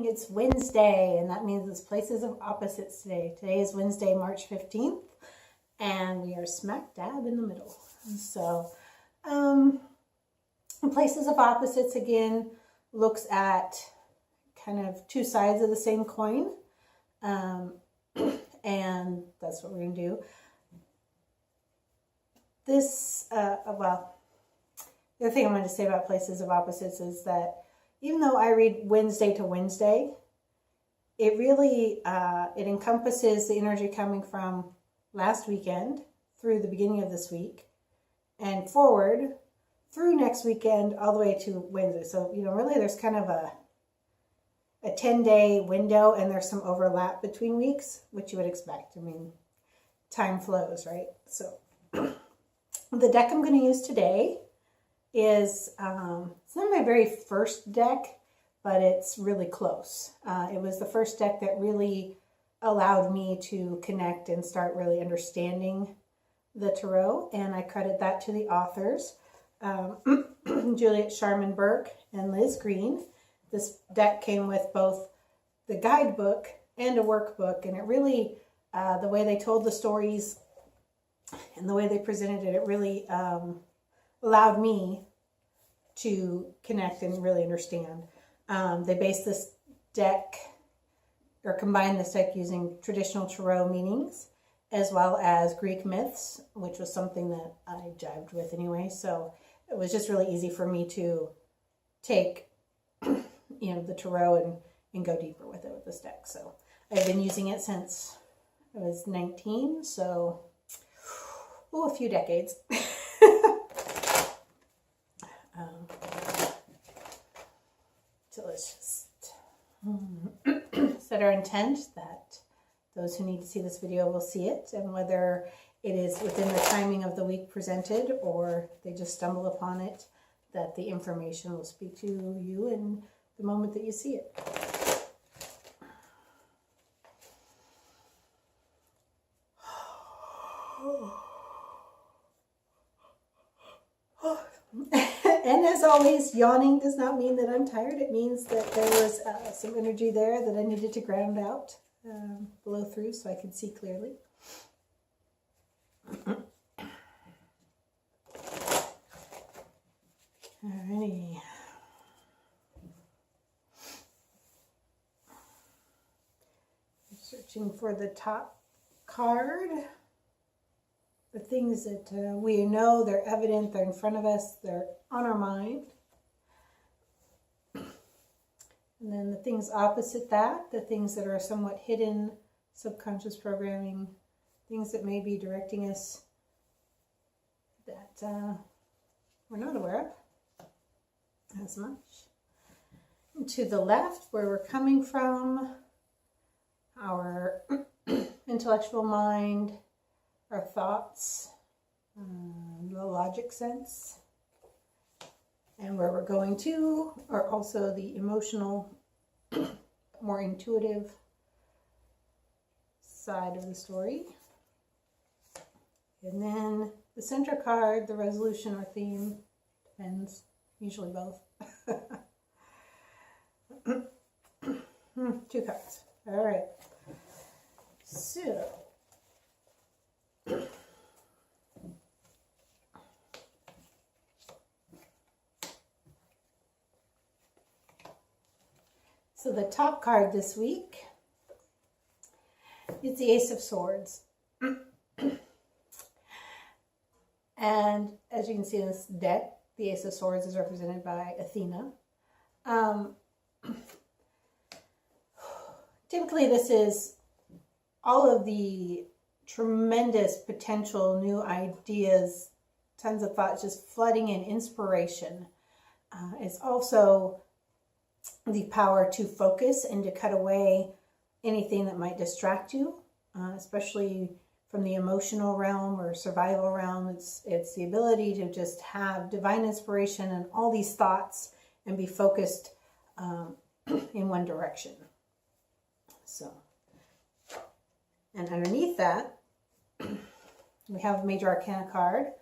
It's Wednesday, and that means it's places of opposites today. Today is Wednesday, March 15th, and we are smack dab in the middle. So, places of opposites, again, looks at kind of two sides of the same coin, and that's what we're going to do. This, well, the other thing I wanted to say about places of opposites is that even though I read Wednesday to Wednesday, it really, it encompasses the energy coming from last weekend through the beginning of this week and forward through next weekend all the way to Wednesday. So, you know, really there's kind of a 10-day window, and there's some overlap between weeks, which you would expect. I mean, time flows, right? So the deck I'm going to use today is, it's not my very first deck, but it's really close. It was the first deck that really allowed me to connect and start really understanding the tarot, and I credit that to the authors, Juliette Sharman-Burke and Liz Greene. This deck came with both the guidebook and a workbook, and it really, the way they told the stories and the way they presented it, it really allowed me to connect and really understand. They based this deck, or combined this deck, using traditional tarot meanings as well as Greek myths, which was something that I jived with anyway. So it was just really easy for me to take, you know, the tarot and go deeper with it with this deck. So I've been using it since I was 19, so a few decades. So let's just set our intent that those who need to see this video will see it, and whether it is within the timing of the week presented or they just stumble upon it, that the information will speak to you in the moment that you see it. And as always, yawning does not mean that I'm tired. It means that there was some energy there that I needed to ground out, blow through so I could see clearly. Alrighty. I'm searching for the top card. The things that we know, they're evident, they're in front of us, they're on our mind. And then the things opposite that, the things that are somewhat hidden, subconscious programming, things that may be directing us that we're not aware of as much. And to the left, where we're coming from, our intellectual mind, our thoughts, the logic sense, and where we're going to are also the emotional, more intuitive side of the story. And then the center card, the resolution or theme, depends, usually both. Two cards. All right. So the top card this week is the Ace of Swords. And as you can see in this deck, the Ace of Swords is represented by Athena. Typically this is all of the tremendous potential new ideas, tons of thoughts just flooding in, inspiration. It's also the power to focus and to cut away anything that might distract you, especially from the emotional realm or survival realm. It's the ability to just have divine inspiration and all these thoughts and be focused in one direction. So, and underneath that, we have a Major Arcana card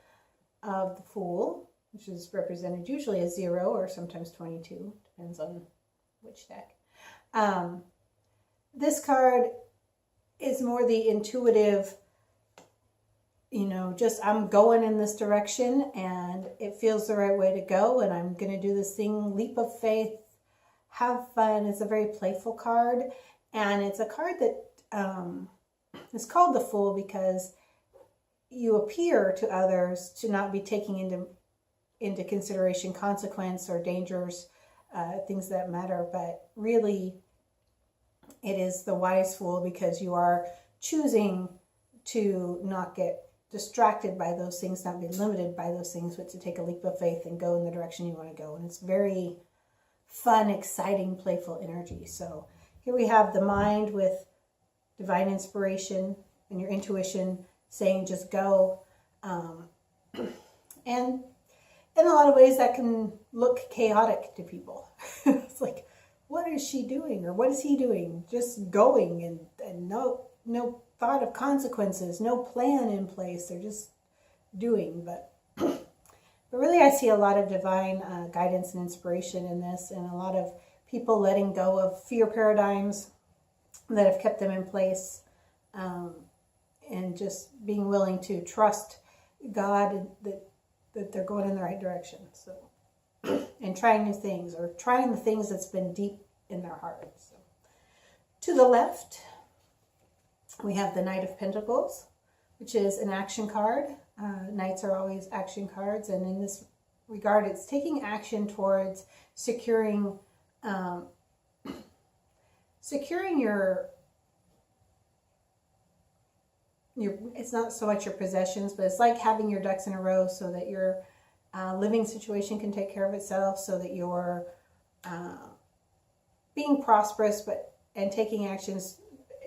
of the Fool, which is represented usually as 0 or sometimes 22, depends on which deck. This card is more the intuitive, just I'm going in this direction and it feels the right way to go, and I'm going to do this thing, leap of faith, have fun. It's a very playful card, and it's a card that is called the Fool because you appear to others to not be taking into consideration consequence or dangers, things that matter, but really it is the wise fool because you are choosing to not get distracted by those things, not be limited by those things, but to take a leap of faith and go in the direction you want to go. And it's very fun, exciting, playful energy. So here we have the mind with divine inspiration and your intuition saying just go. And in a lot of ways that can look chaotic to people. It's like, what is she doing? Or what is he doing? Just going and no thought of consequences, no plan in place. They're just doing. But really I see a lot of divine guidance and inspiration in this, and a lot of people letting go of fear paradigms that have kept them in place, and just being willing to trust God that they're going in the right direction. So, and trying new things, or trying the things that's been deep in their heart. So, to the left, we have the Knight of Pentacles, which is an action card. Knights are always action cards, and in this regard, it's taking action towards securing your it's not so much your possessions, but it's like having your ducks in a row so that your living situation can take care of itself, so that you're being prosperous and taking actions,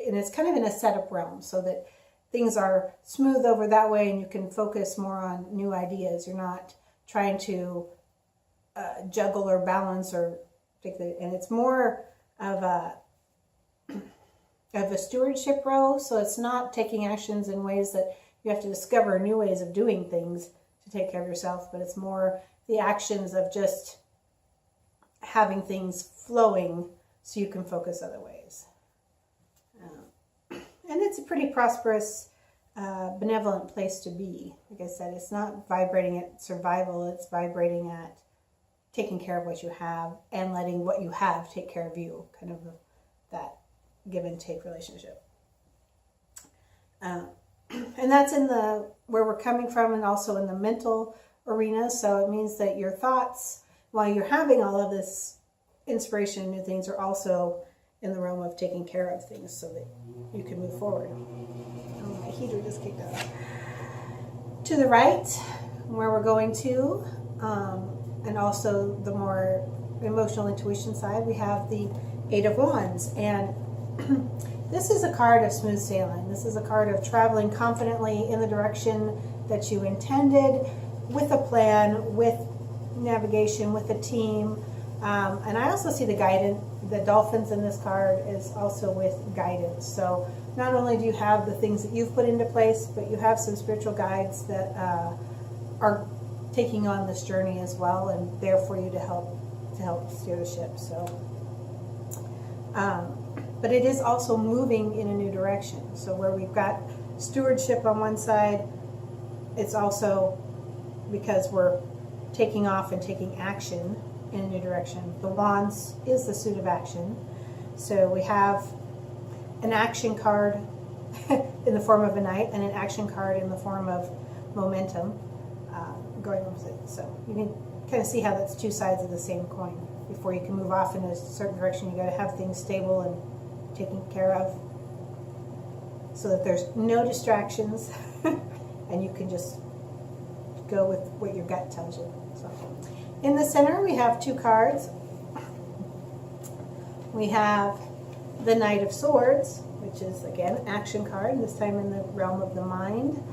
and it's kind of in a setup realm so that things are smooth over that way and you can focus more on new ideas. You're not trying to juggle or balance or and it's more of a stewardship role. So it's not taking actions in ways that you have to discover new ways of doing things to take care of yourself, but it's more the actions of just having things flowing so you can focus other ways. And it's a pretty prosperous, benevolent place to be. Like I said, it's not vibrating at survival, it's vibrating at taking care of what you have and letting what you have take care of you, kind of that give and take relationship. And that's in where we're coming from, and also in the mental arena. So it means that your thoughts, while you're having all of this inspiration and new things, are also in the realm of taking care of things so that you can move forward. Oh, my heater just kicked off. To the right, where we're going to, and also the more emotional intuition side, we have the Eight of Wands. And this is a card of smooth sailing. This is a card of traveling confidently in the direction that you intended, with a plan, with navigation, with a team. And I also see the dolphins in this card is also with guidance. So not only do you have the things that you've put into place, but you have some spiritual guides that are taking on this journey as well, and there for you to help steer the ship. So, but it is also moving in a new direction. So where we've got stewardship on one side, it's also because we're taking off and taking action in a new direction. The Wands is the suit of action. So we have an action card in the form of a knight and an action card in the form of momentum going with it. So you can kind of see how that's two sides of the same coin. Before you can move off in a certain direction, you got to have things stable and taken care of so that there's no distractions and you can just go with what your gut tells you. So in the center, we have two cards. We have the Knight of Swords, which is, again, action card, this time in the realm of the mind.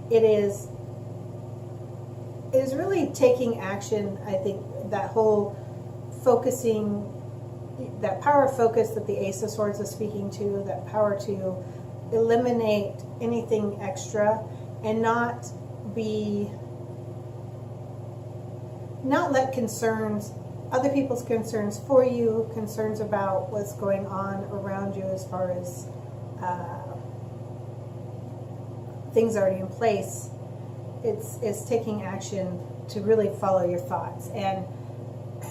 It is really taking action. I think that whole focusing, that power of focus that the Ace of Swords is speaking to, that power to eliminate anything extra and not let concerns other people's concerns for you, concerns about what's going on around you as far as things already in place. It's taking action to really follow your thoughts. And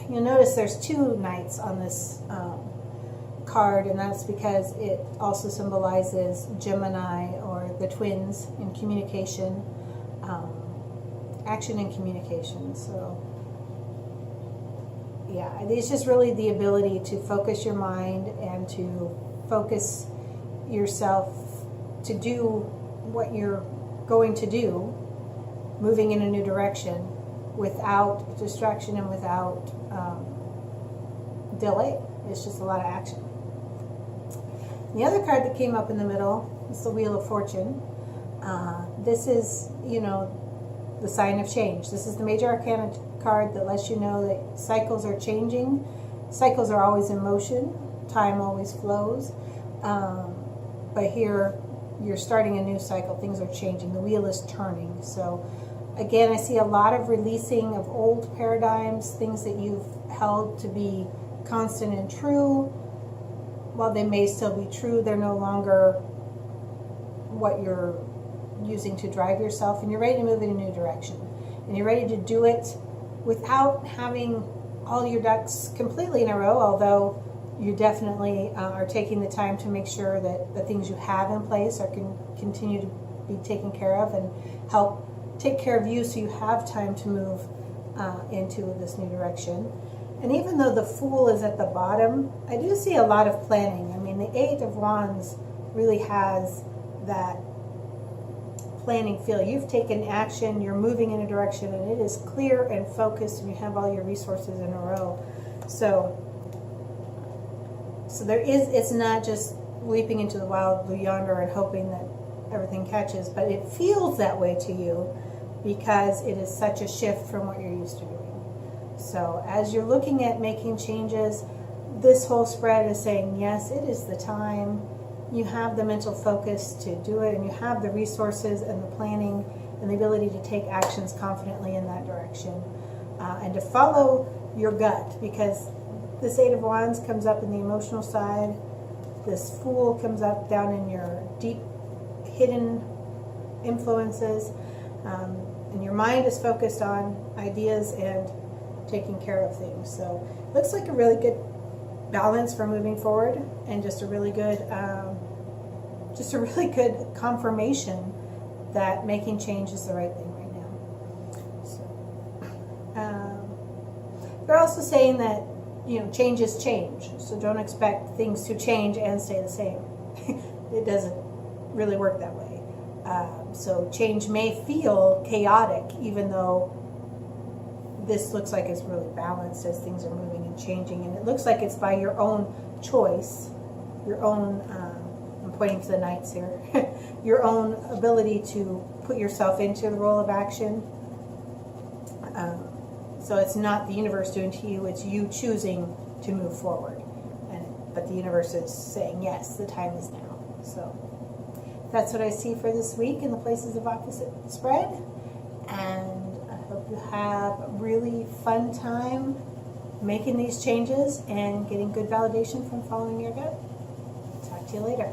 you'll notice there's 2 knights on this card, and that's because it also symbolizes Gemini, or the twins, in communication, action and communication. So yeah, it's just really the ability to focus your mind and to focus yourself to do what you're going to do, moving in a new direction without distraction and without delay. It's just a lot of action. The other card that came up in the middle is the Wheel of Fortune. This is, the sign of change. This is the Major Arcana card that lets you know that cycles are changing. Cycles are always in motion. Time always flows. But here, you're starting a new cycle. Things are changing. The wheel is turning. So again, I see a lot of releasing of old paradigms, things that you've held to be constant and true. While they may still be true, they're no longer what you're using to drive yourself, and you're ready to move in a new direction. And you're ready to do it without having all your ducks completely in a row, although you definitely are taking the time to make sure that the things you have in place are continue to be taken care of and help take care of you, so you have time to move into this new direction. And even though the Fool is at the bottom, I do see a lot of planning. I mean, the 8 of Wands really has that planning feel. You've taken action, you're moving in a direction, and it is clear and focused, and you have all your resources in a row. So there is, it's not just leaping into the wild blue yonder and hoping that everything catches, but it feels that way to you because it is such a shift from what you're used to doing. So as you're looking at making changes, this whole spread is saying, yes, it is the time. You have the mental focus to do it, and you have the resources and the planning and the ability to take actions confidently in that direction, and to follow your gut, because this 8 of Wands comes up in the emotional side. This Fool comes up down in your deep hidden influences, and your mind is focused on ideas and taking care of things. So looks like a really good balance for moving forward, and just a really good confirmation that making change is the right thing right now. So they're also saying that change is change, so don't expect things to change and stay the same. It doesn't really work that way. So change may feel chaotic, even though this looks like it's really balanced as things are moving and changing, and it looks like it's by your own choice, your own, I'm pointing to the knights here, your own ability to put yourself into the role of action. So it's not the universe doing to you, it's you choosing to move forward. But the universe is saying, yes, the time is now. So that's what I see for this week in the places of opposite spread. And I hope you have a really fun time making these changes and getting good validation from following your gut. Talk to you later.